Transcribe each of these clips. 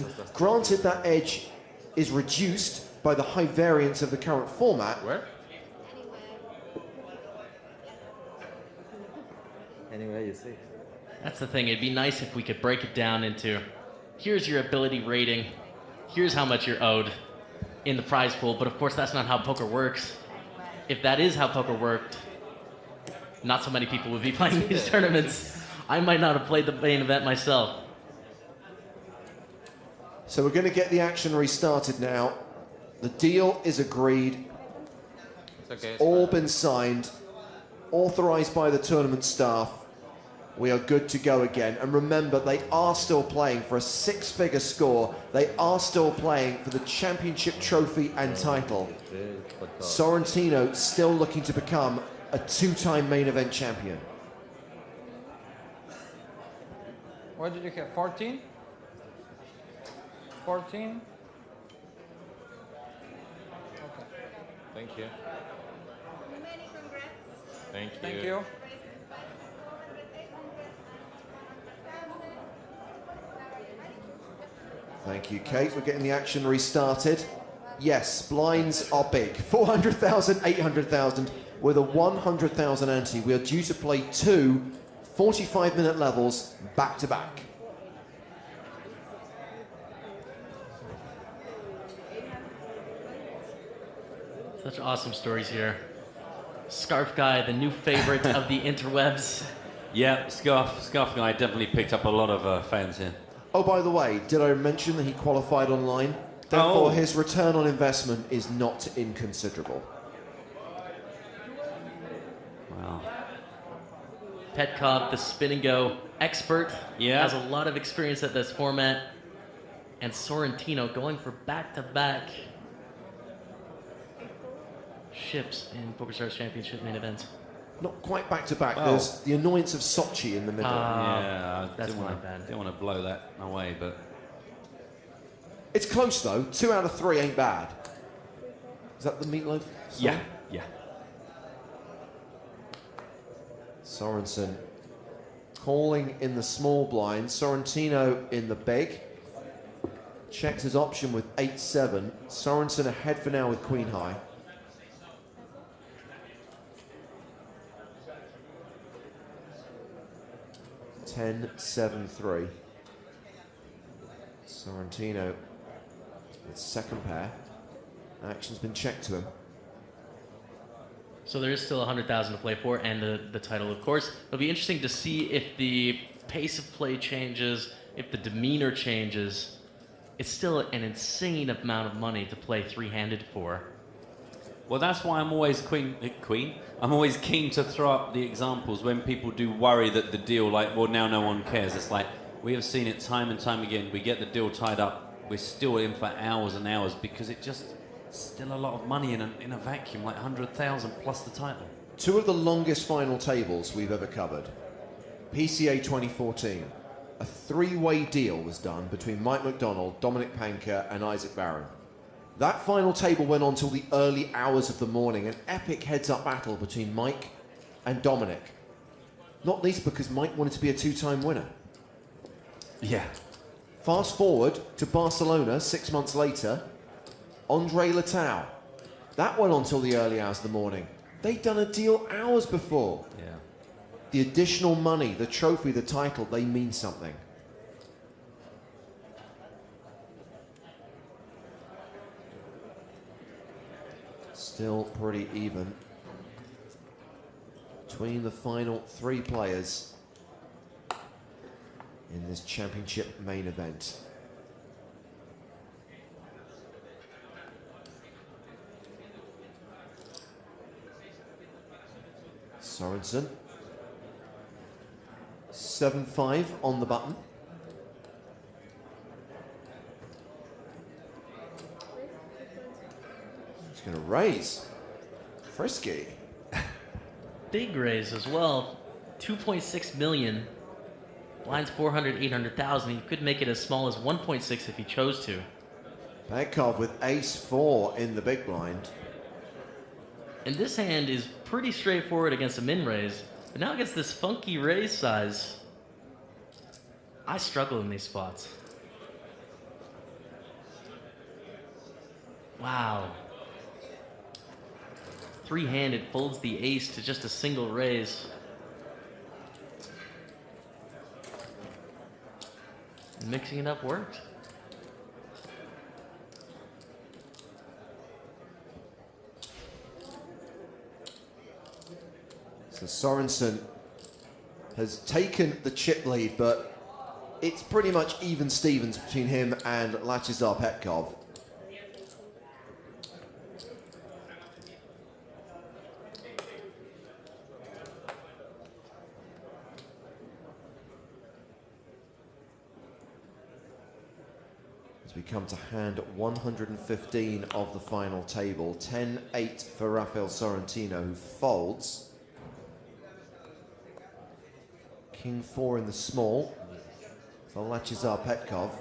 Sorensen. Granted, that edge is reduced by the high variance of the current format. Where? Anyway, you see. That's the thing. It'd be nice if we could break it down into, here's your ability rating, here's how much you're owed in the prize pool. But of course, that's not how poker works. If that is how poker worked, not so many people would be playing these tournaments. I might not have played the main event myself. So we're going to get the action restarted now. The deal is agreed. It's okay. It's all been signed, authorized by the tournament staff. We are good to go again. And remember, they are still playing for a 6-figure score. They are still playing for the championship trophy and title. Sorrentino still looking to become a 2-time main event champion. What did you have? 14? 14? Okay. Thank you. Many congrats. Thank you. Thank you. Thank you, Kate. We're getting the action restarted. Yes, blinds are big. 400,000, 800,000 with a 100,000 ante. We are due to play 2 45-minute levels back to back. Such awesome stories here. Scarf Guy, the new favorite of the interwebs. Yeah, Scarf Guy definitely picked up a lot of fans here. Oh, by the way, did I mention that he qualified online? Therefore, his return on investment is not inconsiderable. Wow. Petkov, the spin and go expert, Yeah. has a lot of experience at this format. And Sorrentino going for back-to-back ships in PokerStars Championship main events. Not quite back to back. Well, There's the annoyance of Sochi in the middle. Yeah, I that's didn't my want bad. to blow that away, but It's close though. 2 out of 3 ain't bad. Is that the meatloaf song? yeah. Sorensen calling in the small blind. Sorrentino in the big. Checks his option with 8-7. Sorensen ahead for now with queen high. Ten, 7-3. Sorrentino with second pair. Action's been checked to him. So there is still 100,000 to play for, and the title, of course. It'll be interesting to see if the pace of play changes, if the demeanor changes. It's still an insane amount of money to play three-handed for. Well, that's why I'm always I'm always keen to throw up the examples when people do worry that the deal, like, well, now no one cares. It's like, we have seen it time and time again. We get the deal tied up. We're still in for hours and hours because it just still a lot of money in a vacuum, like 100,000 plus the title. 2 of the longest final tables we've ever covered. PCA 2014. A 3-way deal was done between Mike McDonald, Dominic Panker, and Isaac Barron. That final table went on till the early hours of the morning, an epic heads-up battle between Mike and Dominic. Not least because Mike wanted to be a 2-time winner. Yeah. Fast forward to Barcelona 6 months later, Andre Latau. That went on till the early hours of the morning. They'd done a deal hours before. Yeah. The additional money, the trophy, the title, they mean something. Still pretty even between the final 3 players in this championship main event. Sorensen. 7-5 on the button. He's going to raise. Frisky. Big raise as well. 2.6 million. Blinds 400, 800,000. He could make it as small as 1.6 if he chose to. Petkov with ace-4 in the big blind. And this hand is pretty straightforward against a min raise, but now against this funky raise size, I struggle in these spots. Wow. Three-handed folds the ace to just a single raise. Mixing it up worked. So Sorensen has taken the chip lead, but it's pretty much even Stevens between him and Lachizar Petkov. As we come to hand 115 of the final table, 10-8 for Rafael Sorrentino, who folds. King 4 in the small for Lachizar Petkov.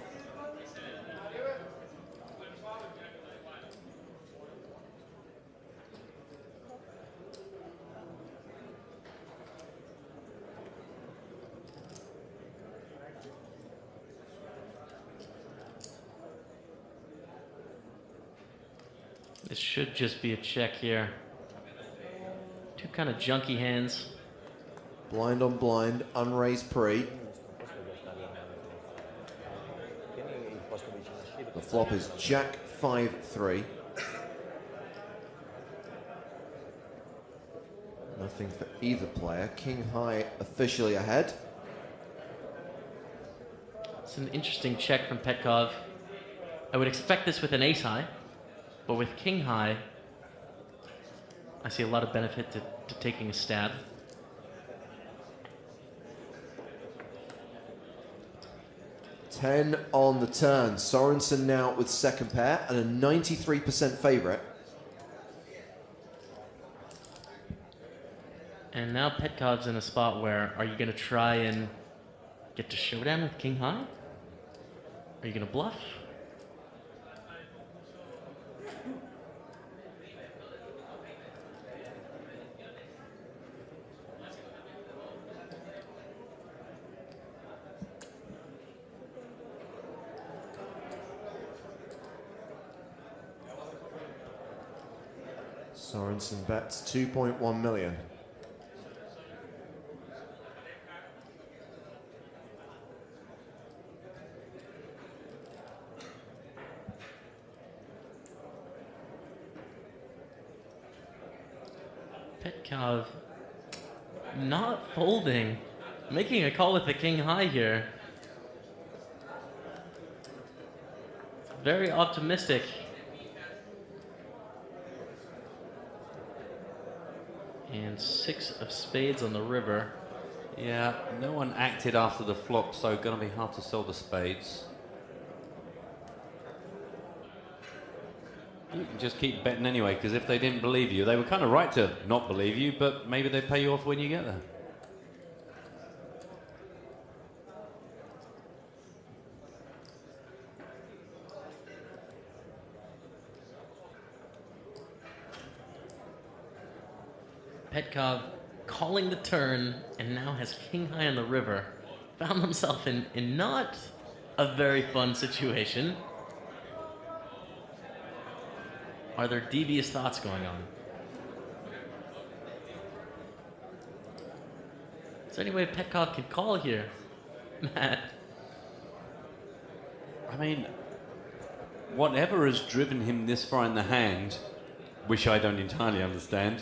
This should just be a check here. Two kind of junky hands. Blind on blind, unraised pre. The flop is Jack 5-3. Nothing for either player. King high officially ahead. It's an interesting check from Petkov. I would expect this with an ace high, but with king high, I see a lot of benefit to taking a stab. Ten on the turn. Sorensen now with second pair and a 93% favorite. And now Petkov's in a spot where, are you going to try and get to showdown with king high? Are you going to bluff? Sorensen bets 2.1 million. Petkov not folding, making a call with the king high here. Very optimistic. And 6 of spades on the river. Yeah, no one acted after the flop, so gonna be hard to sell the spades. You can just keep betting anyway, because if they didn't believe you, they were kind of right to not believe you, but maybe they pay you off when you get there. Petkov calling the turn and now has king high on the river. Found himself in not a very fun situation. Are there devious thoughts going on? Is there any way Petkov can call here, Matt? I mean, whatever has driven him this far in the hand, which I don't entirely understand,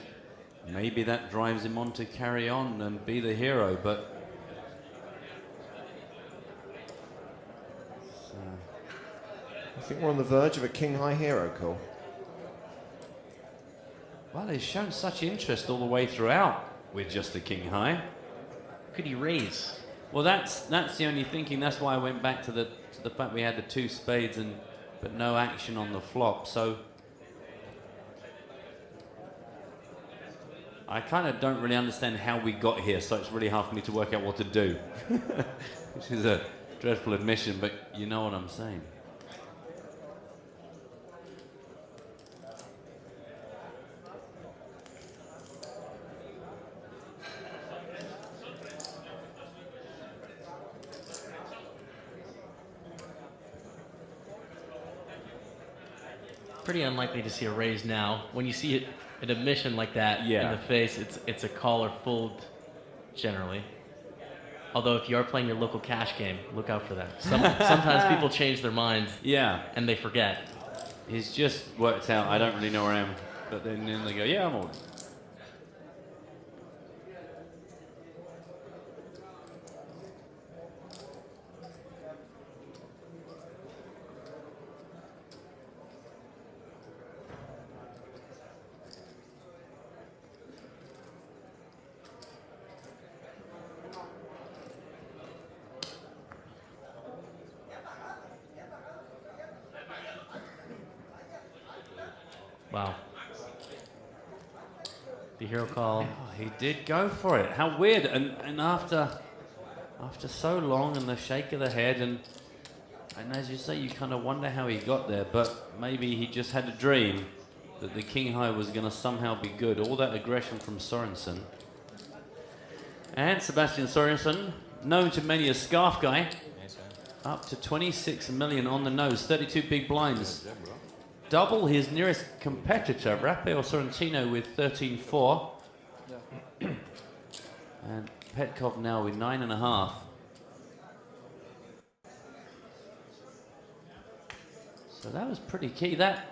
maybe that drives him on to carry on and be the hero, but... I think we're on the verge of a king high hero call. Well, he's shown such interest all the way throughout with just the king high. Could he raise? Well, that's the only thinking. That's why I went back to the fact we had the 2 spades but no action on the flop. So I kind of don't really understand how we got here. So it's really hard for me to work out what to do, which is a dreadful admission, but you know what I'm saying. Pretty unlikely to see a raise now. When you see an admission like that Yeah. in the face, it's a call or fold generally. Although if you are playing your local cash game, look out for that. Sometimes people change their minds Yeah. and they forget. He's just worked out, I don't really know where I am. But then they go, yeah, I'm all. Wow. The hero call. Oh, he did go for it. How weird. And after so long and the shake of the head and as you say, you kind of wonder how he got there, but maybe he just had a dream that the king high was going to somehow be good. All that aggression from Sorensen. And Sebastian Sorensen, known to many as Scarf Guy, up to 26 million on the nose, 32 big blinds. Double his nearest competitor, Rafael Sorrentino, with 13-4. Yeah. And Petkov now with 9.5. So that was pretty key. That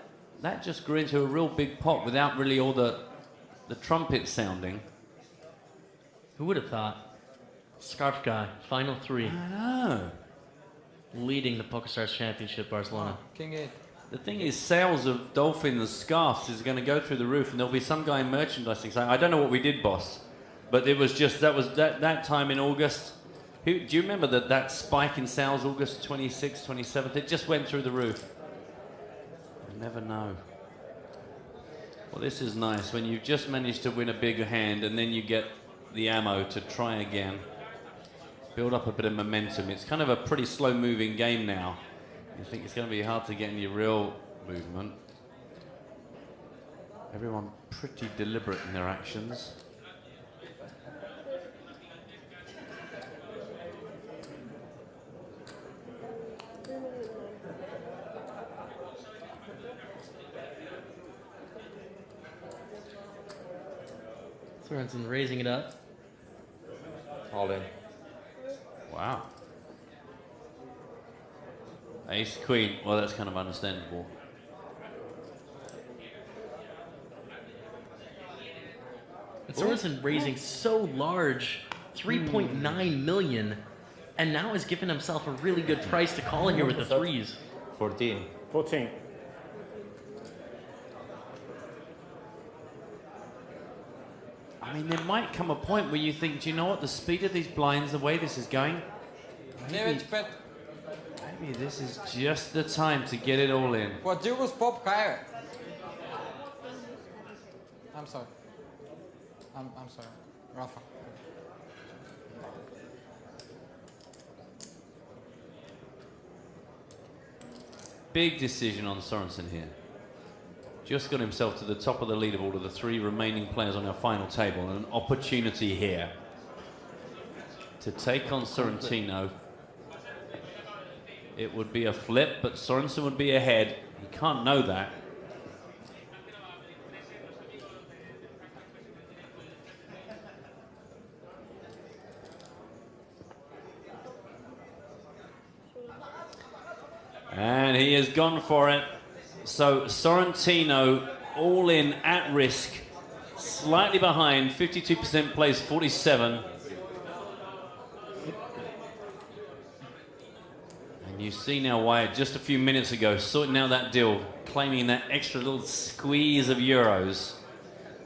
just grew into a real big pot without really all the trumpets sounding. Who would have thought? Scarf Guy, final three, I know. leading the PokerStars Championship, Barcelona. King 8. The thing is, sales of dolphin scarves is going to go through the roof, and there'll be some guy merchandising saying, I don't know what we did, boss, but it was just, that time in August. Do you remember that spike in sales, August 26th, 27th? It just went through the roof. You never know. Well, this is nice, when you've just managed to win a bigger hand, and then you get the ammo to try again. Build up a bit of momentum. It's kind of a pretty slow-moving game now. You think it's going to be hard to get any real movement. Everyone pretty deliberate in their actions. Sorensen raising it up. All in. Wow. Ace Queen. Well, that's kind of understandable. And Sorensen raising so large, 3.9 million, and now has given himself a really good price to call in here with the threes. 14. 14. I mean, there might come a point where you think, do you know what, the speed of these blinds, the way this is going, David Pet. maybe this is just the time to get it all in. Wat Jules Pop higher. I'm sorry. I'm sorry. Rafa. Big decision on Sorensen here. Just got himself to the top of the leaderboard of the three remaining players on our final table, and an opportunity here to take on Sorrentino. It would be a flip, but Sorensen would be ahead. He can't know that. And he has gone for it. So Sorrentino all in at risk, slightly behind, 52% plays 47. And you see now why just a few minutes ago, sorting out that deal, claiming that extra little squeeze of euros.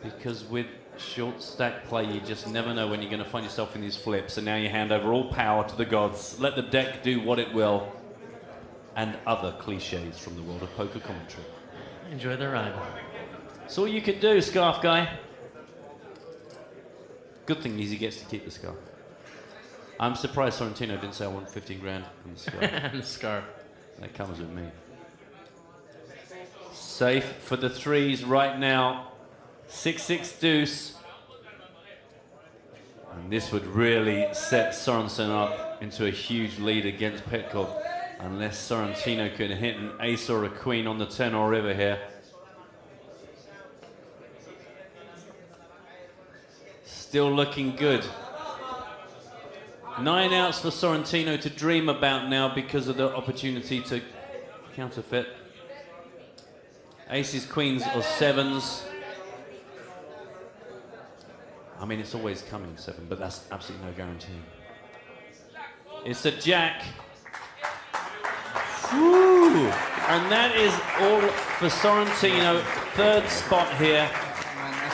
Because with short stack play, you just never know when you're going to find yourself in these flips. And now you hand over all power to the gods. Let the deck do what it will. And other cliches from the world of poker commentary. Enjoy the ride. That's all you could do, Scarf Guy. Good thing is he gets to keep the scarf. I'm surprised Sorrentino didn't say I want 15 grand from the scarf. And the scarf. That comes with me. Safe for the threes right now. 6-6 deuce. And this would really set Sorensen up into a huge lead against Petkov. Unless Sorrentino could hit an ace or a queen on the turn or river here. Still looking good. 9 outs for Sorrentino to dream about now because of the opportunity to counterfeit. Aces, queens, or sevens. I mean, it's always coming 7, but that's absolutely no guarantee. It's a jack. Woo! And that is all for Sorrentino. 3rd spot here.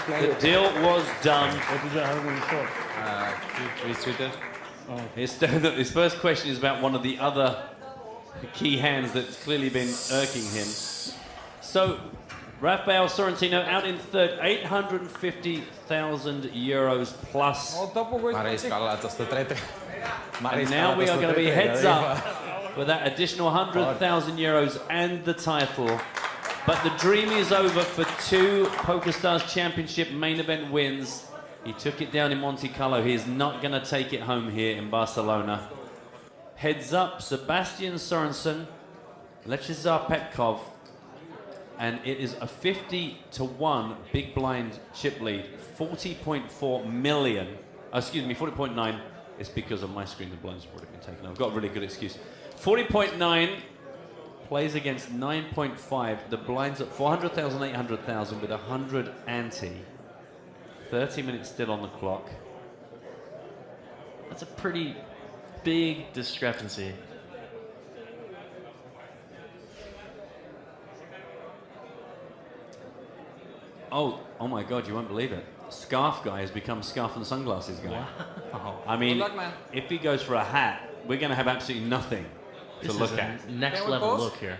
The deal was done. What did you have in the shot? His first question is about one of the other key hands that's clearly been irking him. So, Rafael Sorrentino out in 3rd, 850,000 euros plus. On top of which And now we are going to be heads up for that additional 100,000 euros and the title. But the dream is over for 2 PokerStars Championship main event wins. He took it down in Monte Carlo. He is not going to take it home here in Barcelona. Heads up, Sebastian Sorensen, Lechizar Petkov, and it is a 50-1 big blind chip lead. 40.4 million. Excuse me, 40.9. It's because of my screen. The blinds have already been taken. I've got a really good excuse. 40.9 plays against 9.5. The blinds at 400,000, 800,000 with 100 ante. 30 minutes still on the clock. That's a pretty big discrepancy. Oh my God, you won't believe it. Scarf guy has become scarf and sunglasses guy. Wow. I mean, Good luck, man. if he goes for a hat, we're going to have absolutely nothing to This look is a at. next Can we level pause? look here.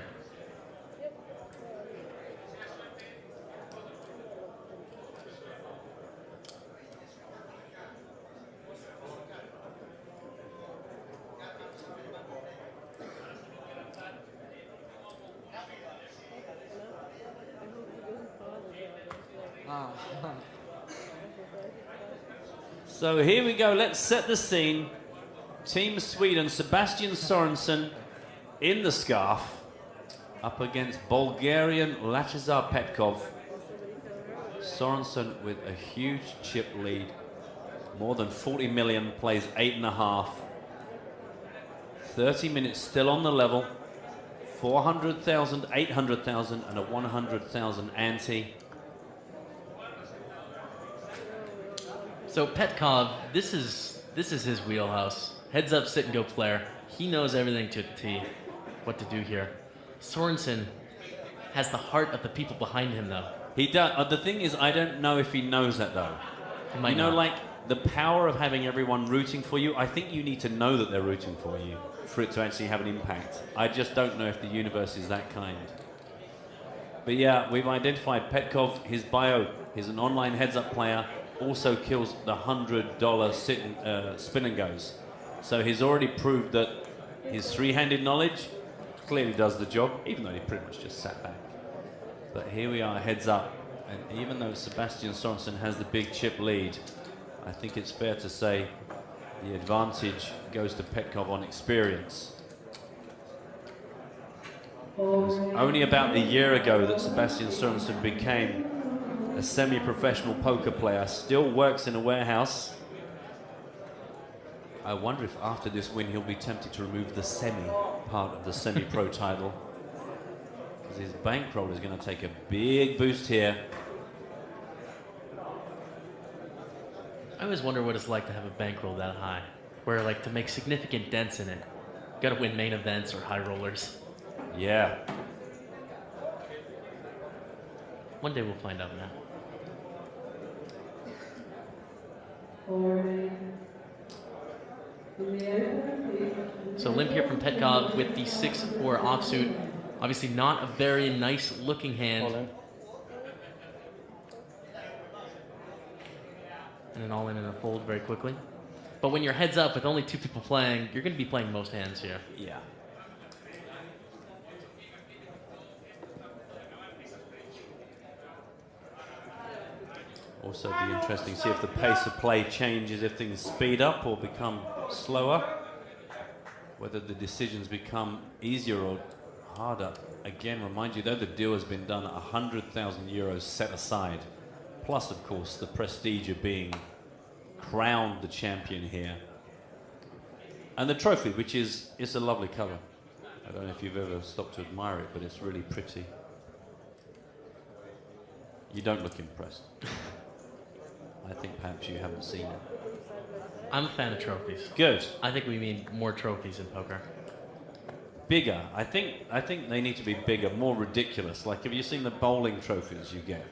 Ah. So here we go. Let's set the scene. Team Sweden, Sebastian Sorensen in the scarf up against Bulgarian Lachizar Petkov. Sorensen with a huge chip lead. More than 40 million, plays 8.5. 30 minutes still on the level. 400,000, 800,000 and a 100,000 ante. So Petkov, this is his wheelhouse. Heads up, sit and go player. He knows everything to a T, what to do here. Sorensen has the heart of the people behind him, though. He does. The thing is, I don't know if he knows that though. He might You know, not. like the power of having everyone rooting for you. I think you need to know that they're rooting for you for it to actually have an impact. I just don't know if the universe is that kind. But yeah, we've identified Petkov. His bio. He's an online heads-up player. Also kills the $100 spin and goes. So he's already proved that his three-handed knowledge clearly does the job, even though he pretty much just sat back. But here we are, heads up. And even though Sebastian Sorensen has the big chip lead, I think it's fair to say the advantage goes to Petkov on experience. It was only about a year ago that Sebastian Sorensen became a semi-professional poker player, still works in a warehouse. I wonder if after this win he'll be tempted to remove the semi part of the semi-pro title, because his bankroll is going to take a big boost here. I always wonder what it's like to have a bankroll that high, where like to make significant dents in it, got to win main events or high rollers. Yeah. One day we'll find out now. So limp here from Petkov with the 6-4 offsuit. Obviously not a very nice looking hand. All in. And an all in and a fold very quickly. But when you're heads up with only 2 people playing, you're going to be playing most hands here. Yeah. Also be interesting to see if the pace of play changes, if things speed up or become slower, whether the decisions become easier or harder. Again, remind you, though, the deal has been done at 100,000 euros set aside, plus, of course, the prestige of being crowned the champion here. And the trophy, which is, it's a lovely colour. I don't know if you've ever stopped to admire it, but it's really pretty. You don't look impressed. I think perhaps you haven't seen it. I'm a fan of trophies. Good. I think we need more trophies in poker. Bigger. I think they need to be bigger, more ridiculous. Like, have you seen the bowling trophies you get?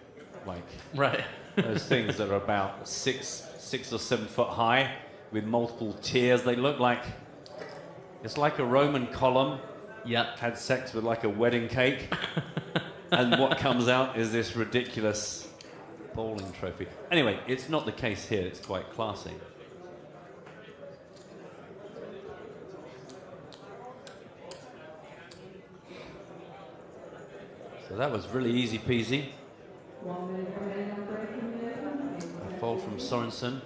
Like Right. those things that are about 6 or 7 foot high with multiple tiers. They look like, it's like a Roman column Yep. had sex with like a wedding cake. And what comes out is this ridiculous bowling trophy. Anyway, it's not the case here. It's quite classy. So that was really easy peasy. A fold from Sorensen.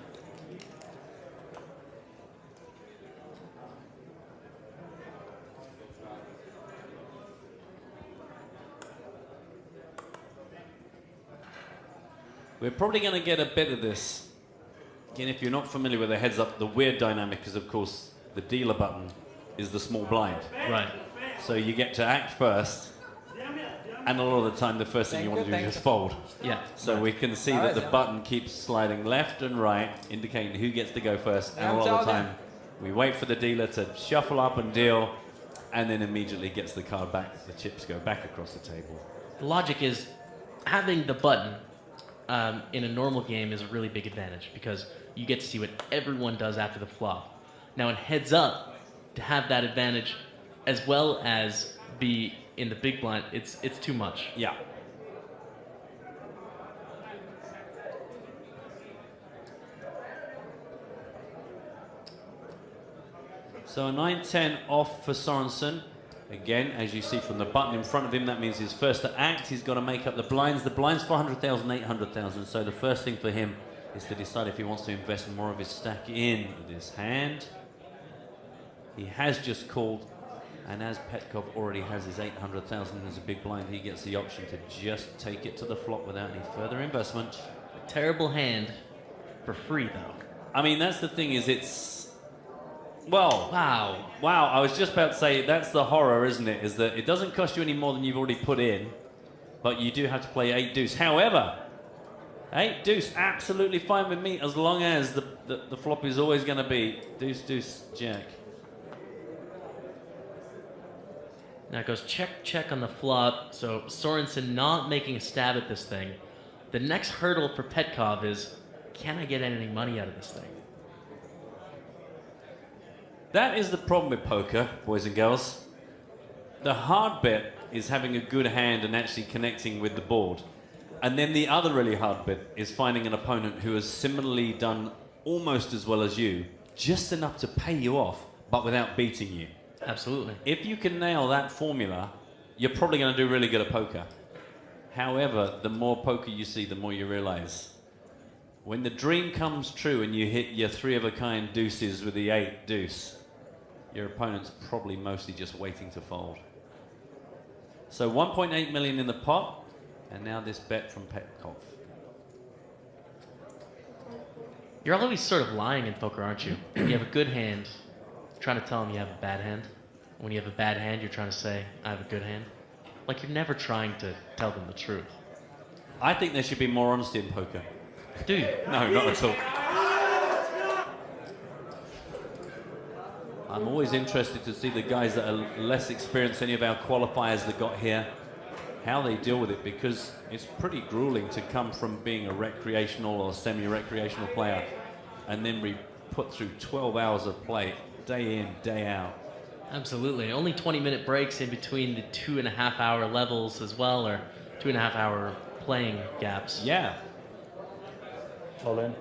We're probably going to get a bit of this. Again, if you're not familiar with the heads up, the weird dynamic is, of course, the dealer button is the small blind. Right. So you get to act first, and a lot of the time the first thing you want to do is just fold. Yeah. So we can see that the button keeps sliding left and right, indicating who gets to go first, and a lot of the time we wait for the dealer to shuffle up and deal, and then immediately gets the card back. The chips go back across the table. The logic is having the button in a normal game is a really big advantage because you get to see what everyone does after the flop. Now in heads up, to have that advantage as well as be in the big blind, it's too much. Yeah. So a 9-10 off for Sorensen. Again, as you see from the button in front of him, that means he's first to act. He's got to make up the blinds. The blinds 400,000, 800,000. So the first thing for him is to decide if he wants to invest more of his stack in this hand. He has just called, and as Petkov already has his 800,000 as a big blind, he gets the option to just take it to the flop without any further investment. Terrible hand for free though. I mean, that's the thing, is it's... Well, wow, I was just about to say, that's the horror, isn't it? Is that it doesn't cost you any more than you've already put in, but you do have to play 8 deuce. However, 8 deuce, absolutely fine with me, as long as the flop is always going to be deuce, deuce, jack. Now it goes check, check on the flop, so Sorensen not making a stab at this thing. The next hurdle for Petkov is, can I get any money out of this thing? That is the problem with poker, boys and girls. The hard bit is having a good hand and actually connecting with the board. And then the other really hard bit is finding an opponent who has similarly done almost as well as you, just enough to pay you off, but without beating you. Absolutely. If you can nail that formula, you're probably going to do really good at poker. However, the more poker you see, the more you realize when the dream comes true and you hit your 3-of-a-kind deuces with the 8 deuce, your opponent's probably mostly just waiting to fold. So 1.8 million in the pot, and now this bet from Petkov. You're always sort of lying in poker, aren't you? When you have a good hand, you're trying to tell them you have a bad hand. When you have a bad hand, you're trying to say, I have a good hand. Like, you're never trying to tell them the truth. I think there should be more honesty in poker. Do you? No, not at all. I'm always interested to see the guys that are less experienced, any of our qualifiers that got here, how they deal with it, because it's pretty grueling to come from being a recreational or semi-recreational player and then be put through 12 hours of play, day in, day out. Absolutely. Only 20-minute breaks in between the 2.5-hour levels as well, or 2.5-hour playing gaps. Yeah. All in.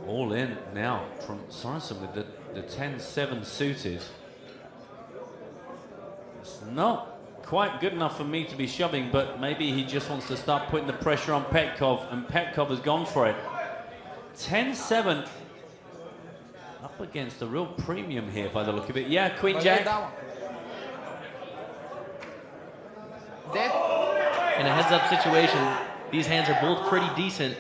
All in now from Sorensen with the 10-7 suited. It's not quite good enough for me to be shoving, but maybe he just wants to start putting the pressure on Petkov, and Petkov has gone for it. 10-7 up against a real premium here by the look of it. Yeah, Queen Jack. In a heads-up situation, these hands are both pretty decent.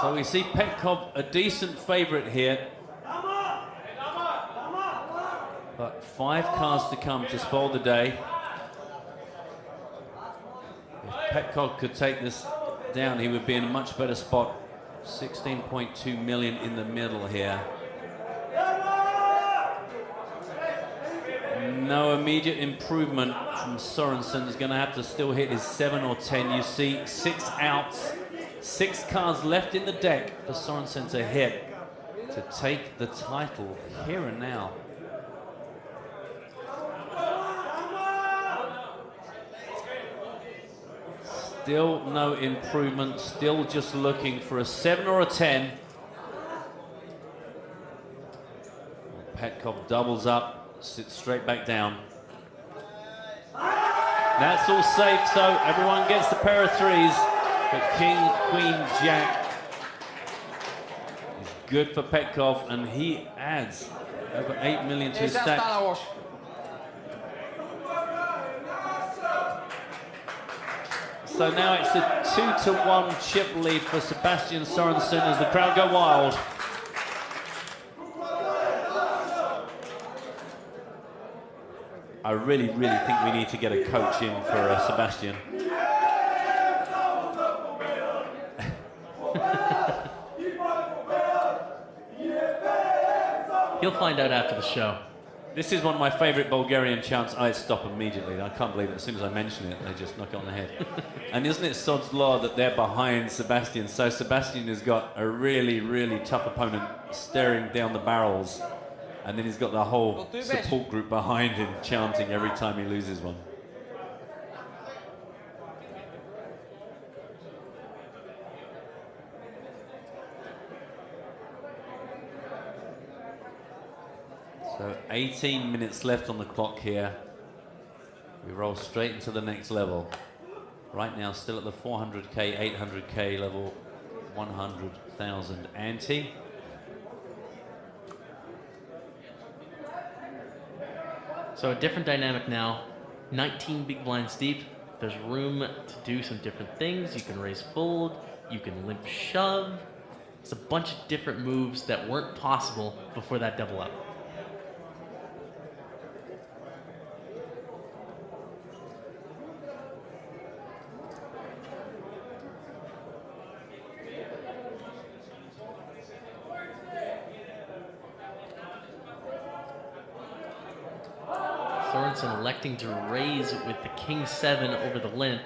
So we see Petkov a decent favourite here. But 5 cars to come to spoil the day. If Petkov could take this down, he would be in a much better spot. 16.2 million in the middle here. No immediate improvement from Sorensen. Is going to have to still hit his 7 or 10. You see 6 outs, 6 cars left in the deck for Sorensen to hit to take the title here and now. Still no improvement, still just looking for a 7 or a 10. Petkov doubles up, sits straight back down. That's all safe, so everyone gets the pair of 3s. But King, Queen, Jack is good for Petkov, and he adds over 8 million to his stack. So now it's a 2-1 chip lead for Sebastian Sorensen as the crowd go wild. I really think we need to get a coach in for Sebastian. He'll find out after the show. This is one of my favourite Bulgarian chants. I stop immediately. I can't believe it. As soon as I mention it, they just knock it on the head. And isn't it sod's law that they're behind Sebastian? So Sebastian has got a really tough opponent staring down the barrels. And then he's got the whole support group behind him chanting every time he loses one. So 18 minutes left on the clock here. We roll straight into the next level. Right now still at the 400k, 800k level, 100,000 ante. So a different dynamic now. 19 big blinds deep. There's room to do some different things. You can raise fold. You can limp shove. It's a bunch of different moves that weren't possible before that double up. Sorensen electing to raise with the King 7 over the limp.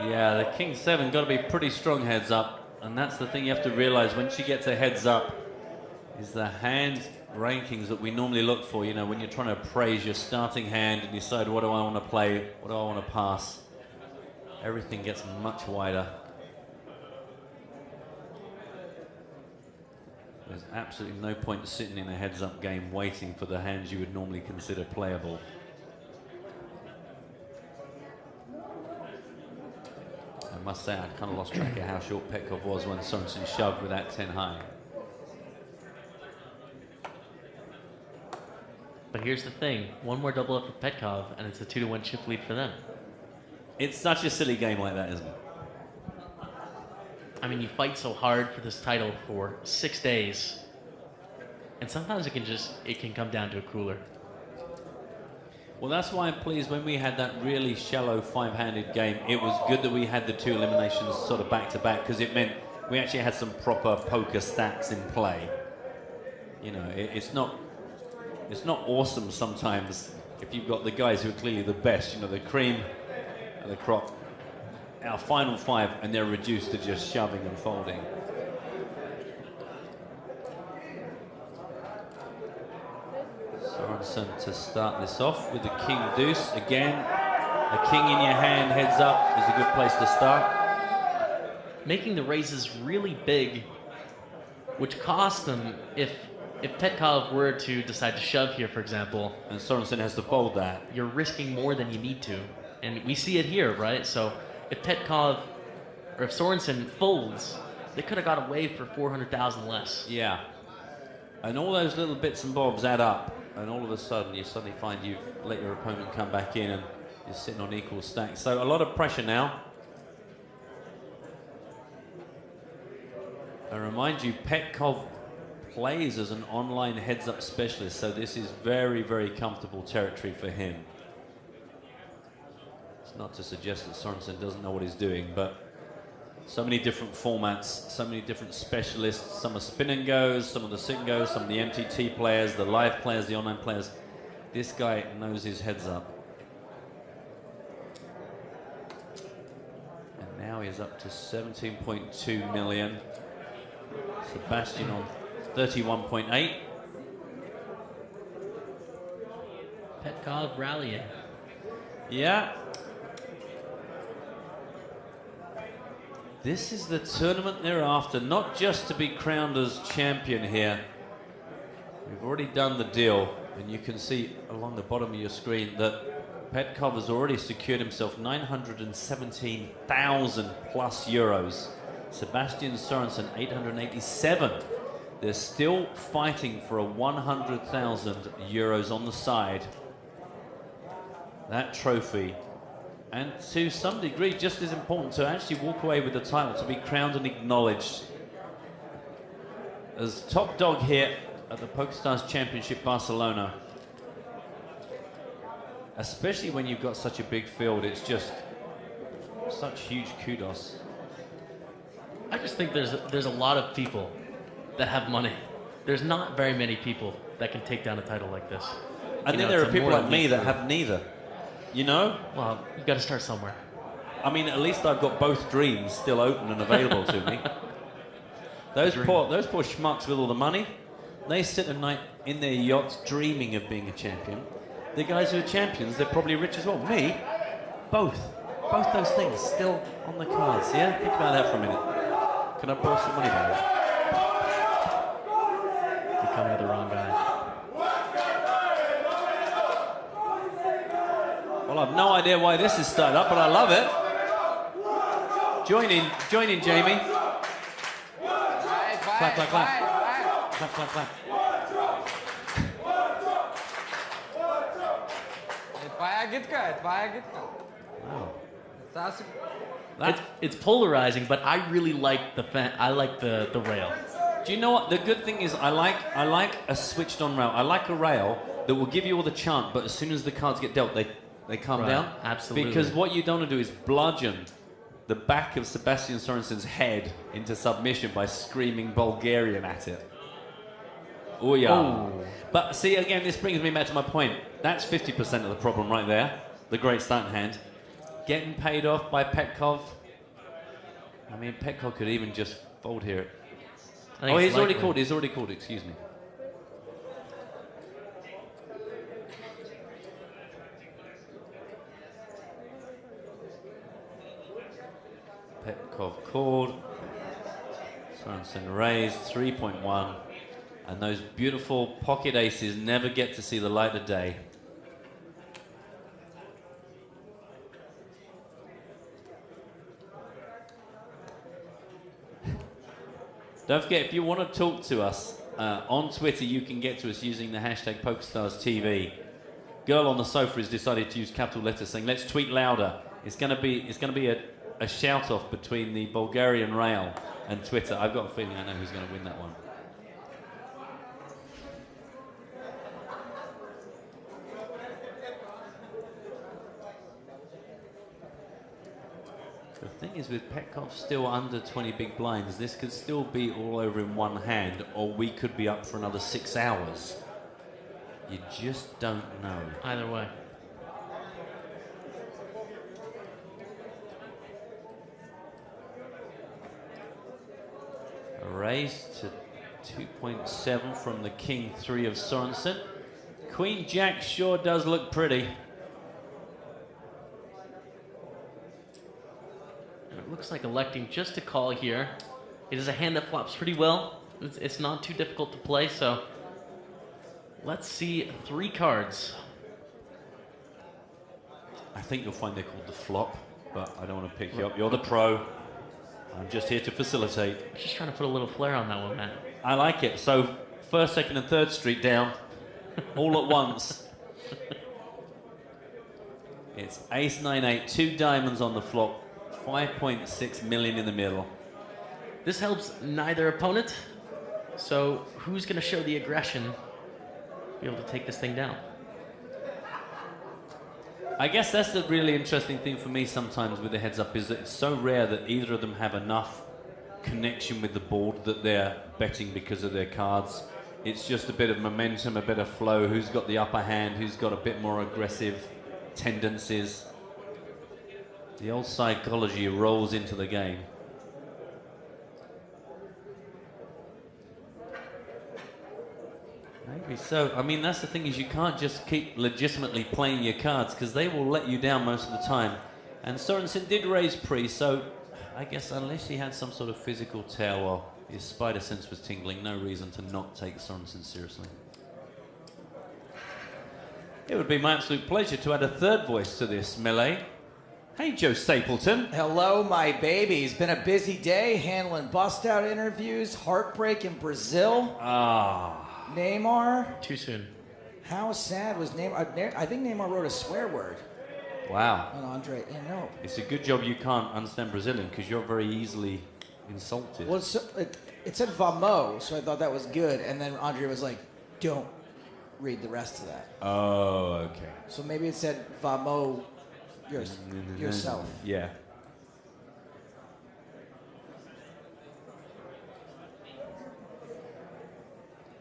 Yeah, the King 7 got to be pretty strong heads up, and that's the thing you have to realize when she gets a heads up is the hand rankings that we normally look for. You know, when you're trying to appraise your starting hand and decide what do I want to play, what do I want to pass, everything gets much wider. There's absolutely no point sitting in a heads up game waiting for the hands you would normally consider playable. I must say, I kind of lost track of how short Petkov was when Sorensen shoved with that 10 high. But here's the thing, one more double up for Petkov, and it's a 2-1 chip lead for them. It's such a silly game like that, isn't it? I mean, you fight so hard for this title for 6 days, and sometimes it can come down to a cooler. Well, that's why I'm pleased when we had that really shallow 5-handed game. It was good that we had the 2 eliminations sort of back to back, because it meant we actually had some proper poker stats in play. You know, it's not awesome sometimes if you've got the guys who are clearly the best, you know, the cream and the crop. Our final 5, and they're reduced to just shoving and folding. Sorensen to start this off with the King Deuce. Again, a king in your hand heads up is a good place to start. Making the raises really big, which cost them if Petkov were to decide to shove here, for example. And Sorensen has to fold that. You're risking more than you need to. And we see it here, right? So if Petkov, or if Sorensen folds, they could have got away for 400,000 less. Yeah. And all those little bits and bobs add up. And all of a sudden, you suddenly find you've let your opponent come back in and you're sitting on equal stacks. So a lot of pressure now. I remind you, Petkov plays as an online heads-up specialist, so this is very, very comfortable territory for him. It's not to suggest that Sorensen doesn't know what he's doing, but so many different formats, so many different specialists. Some are spin and goes, some are the sit and goes, some are the MTT players, the live players, the online players. This guy knows his heads up. And now he's up to 17.2 million. Sebastian on 31.8. Petkov rallying. Yeah. This is the tournament they're after, not just to be crowned as champion here. We've already done the deal, and you can see along the bottom of your screen that Petkov has already secured himself 917,000 plus euros. Sebastian Sorensen, 887. They're still fighting for a 100,000 euros on the side. That trophy, and to some degree just as important, to actually walk away with the title, to be crowned and acknowledged as top dog here at the PokerStars Championship Barcelona. Especially when you've got such a big field, it's just such huge kudos. I just think there's a lot of people that have money. There's not very many people that can take down a title like this. And then there are people like me that have neither. You know? Well, you've got to start somewhere. I mean, at least I've got both dreams still open and available to me. Those poor schmucks with all the money, they sit at night in their yachts dreaming of being a champion. The guys who are champions, they're probably rich as well. Me, both those things still on the cards. Yeah, think about that for a minute. Can I borrow some money, baby? You're coming to the wrong guy. Well, I've no idea why this is started up, but I love it. Join in, Jamie. Clap, clap, clap. Clap, clap, clap. Wow. It's polarizing, but I really like the rail. Do you know what? The good thing is I like a switched on rail. I like a rail that will give you all the chant, but as soon as the cards get dealt, they calm down. Absolutely. Because what you don't want to do is bludgeon the back of Sebastian Sorensen's head into submission by screaming Bulgarian at it. Oh yeah. Oh. But see, again, this brings me back to my point. That's 50% of the problem right there. The great starting hand. Getting paid off by Petkov. I mean, Petkov could even just fold here. Oh, he's already called. He's already called. Excuse me. Petkov called. Sorensen raised 3.1. And those beautiful pocket aces never get to see the light of day. Don't forget, if you want to talk to us on Twitter, you can get to us using the hashtag PokerStarsTV. Girl on the sofa has decided to use capital letters, saying, "Let's tweet louder." It's going to be a shout off between the Bulgarian rail and Twitter. I've got a feeling I know who's going to win that one. The thing is, with Petkov still under 20 big blinds, this could still be all over in one hand, or we could be up for another 6 hours. You just don't know. Either way. A raise to 2.7 from the King 3 of Sorensen. Queen Jack sure does look pretty. It looks like electing just to call here. It is a hand that flops pretty well. It's not too difficult to play, so let's see 3 cards. I think you'll find they're called the flop, but I don't want to pick you up. You're the pro. I'm just here to facilitate. Just trying to put a little flair on that one, Matt. I like it. So, 1st, 2nd, and 3rd Street down, all at once. It's ace 9-8, 2 diamonds on the flop, 5.6 million in the middle. This helps neither opponent. So who's going to show the aggression, be able to take this thing down? I guess that's the really interesting thing for me sometimes with the heads up is that it's so rare that either of them have enough connection with the board that they're betting because of their cards. It's just a bit of momentum, a bit of flow, who's got the upper hand, who's got a bit more aggressive tendencies. The old psychology rolls into the game. Maybe so. I mean, that's the thing is you can't just keep legitimately playing your cards because they will let you down most of the time. And Sorensen did raise pre, so I guess unless he had some sort of physical tear while his spider sense was tingling, no reason to not take Sorensen seriously. It would be my absolute pleasure to add a third voice to this melee. Hey, Joe Stapleton. Hello, my baby. It's been a busy day handling bust-out interviews, heartbreak in Brazil. Neymar. Too soon. How sad was Neymar? I think Neymar wrote a swear word Wow. on Andre. Yeah, no. It's a good job you can't understand Brazilian because you're very easily insulted. Well, it said vamos, so I thought that was good. And then Andre was like, don't read the rest of that. Oh, okay. So maybe it said vamos yourself. Yeah.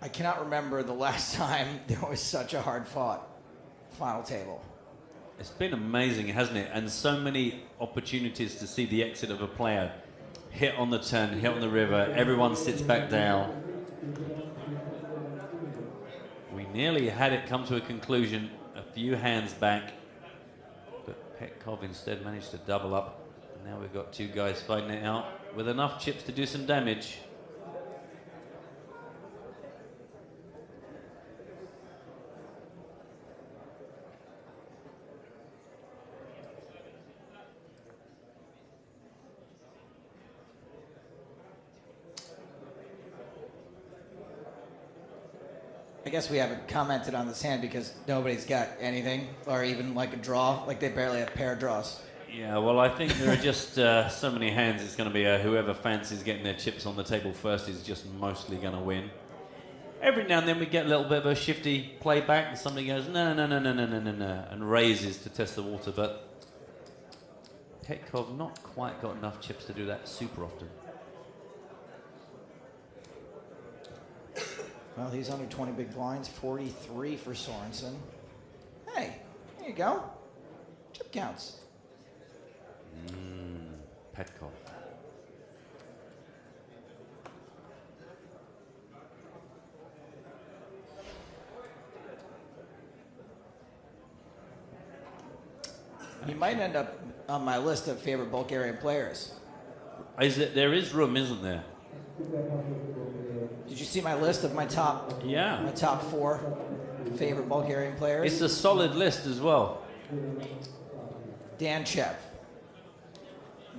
I cannot remember the last time there was such a hard-fought final table. It's been amazing, hasn't it? And so many opportunities to see the exit of a player. Hit on the turn, hit on the river, everyone sits back down. We nearly had it come to a conclusion, a few hands back. But Petkov instead managed to double up. And now we've got two guys fighting it out with enough chips to do some damage. I guess we haven't commented on this hand because nobody's got anything, or even like a draw. Like they barely have pair draws. Yeah, well, I think there are just so many hands. It's going to be whoever fancies getting their chips on the table first is just mostly going to win. Every now and then we get a little bit of a shifty playback, and somebody goes no, and raises to test the water. But Petkov not quite got enough chips to do that super often. Well, he's under 20 big blinds, 43 for Sorensen. Hey, there you go. Chip counts. Petkov. He might end up on my list of favorite Bulgarian players. There is room, isn't there? Did you see my list of my top? Yeah. My top 4 favorite Bulgarian players? It's a solid list as well. Danchev,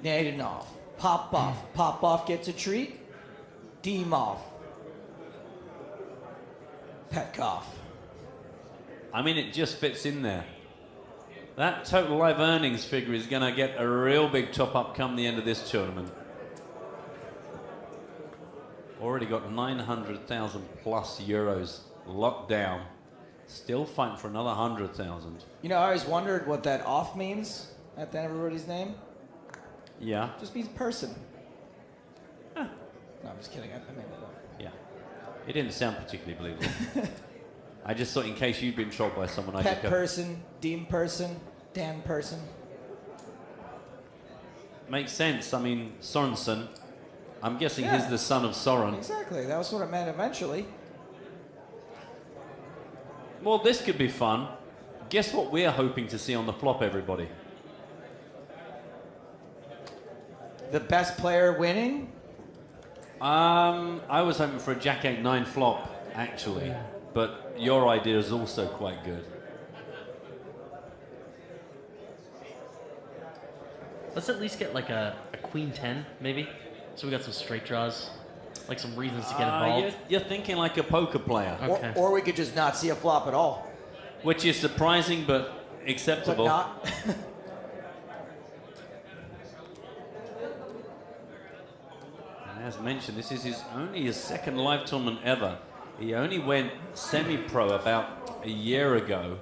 Nadanov, Popov. Popov gets a treat. Dimov, Petkov. I mean, it just fits in there. That total live earnings figure is going to get a real big top up come the end of this tournament. Already got 900,000 plus euros locked down. Still fighting for another 100,000. You know, I always wondered what that off means at the end of everybody's name. Yeah. Just means person. No, I'm just kidding. I made that up. Yeah. It didn't sound particularly believable. I just thought in case you'd been trolled by someone, I Pet just go, person, Dean person, Dan person. makes sense. I mean, Sorensen, I'm guessing Yeah. he's the son of Soren. Exactly. That was what it meant eventually. Well, this could be fun. Guess what we're hoping to see on the flop, everybody? The best player winning? I was hoping for a Jack 8-9 flop, actually. But your idea is also quite good. Let's at least get like a Queen 10, maybe. So we got some straight draws, like some reasons to get involved. You're thinking like a poker player, Okay. Or we could just not see a flop at all. which is surprising but But acceptable. not. And as mentioned, this is only his second live tournament ever. He only went semi-pro about a year ago.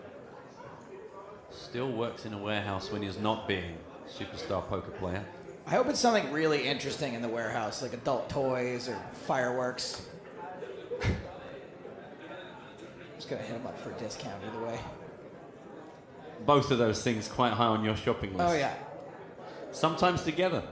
Still works in a warehouse when he's not being a superstar poker player. I hope it's something really interesting in the warehouse, like adult toys or fireworks. Just gonna hit him up for a discount either way. Both of those things quite high on your shopping list. Oh yeah. Sometimes together.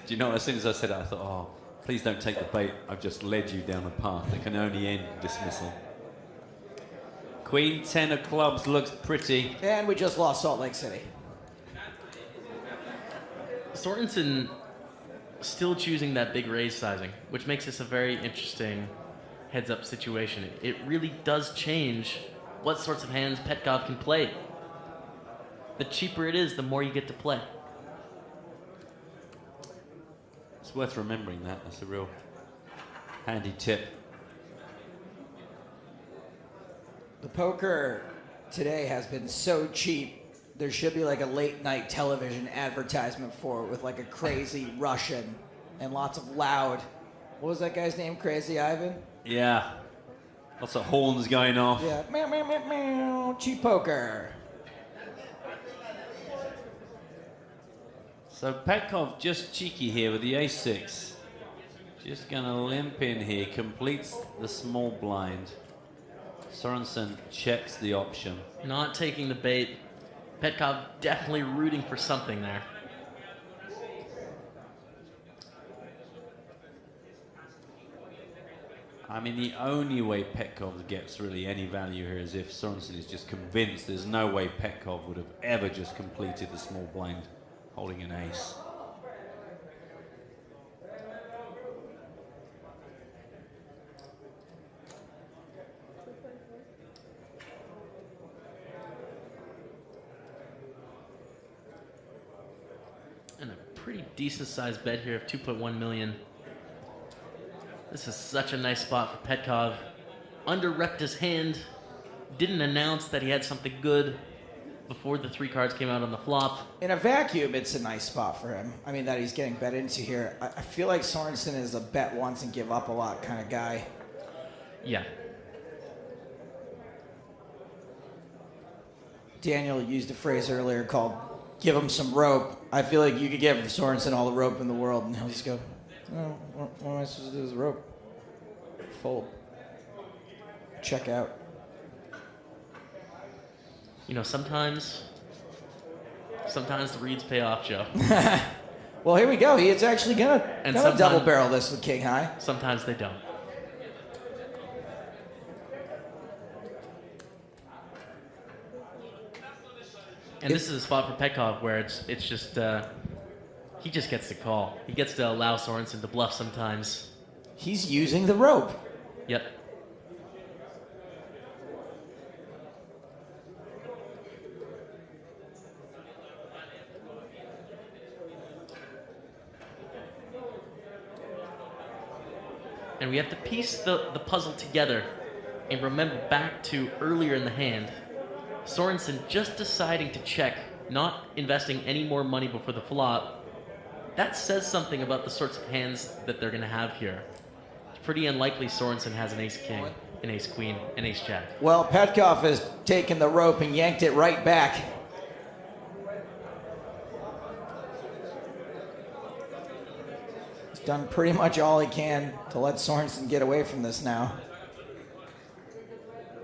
Do you know, as soon as I said that, I thought, oh, please don't take the bait. I've just led you down a path that can only end dismissal. Queen 10 of clubs looks pretty. And we just lost Salt Lake City. Sorensen still choosing that big raise sizing, which makes this a very interesting heads-up situation. It really does change what sorts of hands Petkov can play. The cheaper it is, the more you get to play. It's worth remembering that. That's a real handy tip. The poker today has been so cheap, there should be like a late night television advertisement for it with like a crazy Russian and lots of loud. What was that guy's name? Crazy Ivan? Yeah. Lots of horns going off. Yeah. Meow, meow, meow, meow. Cheap poker. So Petkov just cheeky here with the ace-6. Just gonna limp in here, completes the small blind. Sorensen checks the option. Not taking the bait. Petkov definitely rooting for something there. I mean, the only way Petkov gets really any value here is if Sorensen is just convinced there's no way Petkov would have ever just completed the small blind holding an ace. And a pretty decent sized bet here of 2.1 million. This is such a nice spot for Petkov. Under-repped his hand, didn't announce that he had something good before the 3 cards came out on the flop. In a vacuum, it's a nice spot for him. I mean, that he's getting bet into here. I feel like Sorensen is a bet once and give up a lot kind of guy. Yeah. Daniel used a phrase earlier called give him some rope. I feel like you could give Sorensen all the rope in the world and he'll just go, oh, what am I supposed to do with this rope? Fold. Check out. You know, sometimes the reads pay off, Joe. Well, here we go. He's actually gonna sometimes- double barrel this with King High. Sometimes they don't. And this is a spot for Petkov where it's just he just gets to call. He gets to allow Sorensen to bluff sometimes. He's using the rope. Yep. And we have to piece the puzzle together and remember back to earlier in the hand. Sorensen just deciding to check, not investing any more money before the flop. That says something about the sorts of hands that they're going to have here. It's pretty unlikely Sorensen has an ace-king, an ace-queen, an ace-jack. Well, Petkov has taken the rope and yanked it right back. He's done pretty much all he can to let Sorensen get away from this now.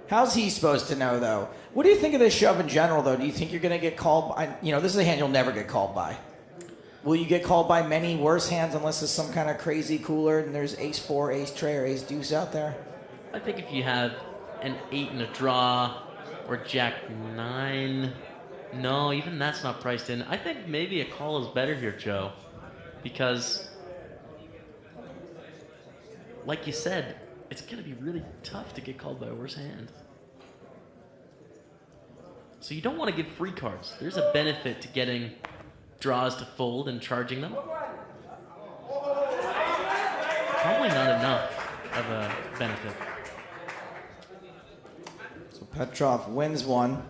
How's he supposed to know, though? What do you think of this shove in general, though? Do you think you're going to get called by? You know, this is a hand you'll never get called by. Will you get called by many worse hands unless it's some kind of crazy cooler and there's ace-4, ace-tray, or ace-deuce out there? I think if you have an 8 and a draw or jack-9, no, even that's not priced in. I think maybe a call is better here, Joe, because, like you said, it's going to be really tough to get called by a worse hand. So you don't want to give free cards. There's a benefit to getting draws to fold and charging them. Probably not enough of a benefit. So Petrov wins one.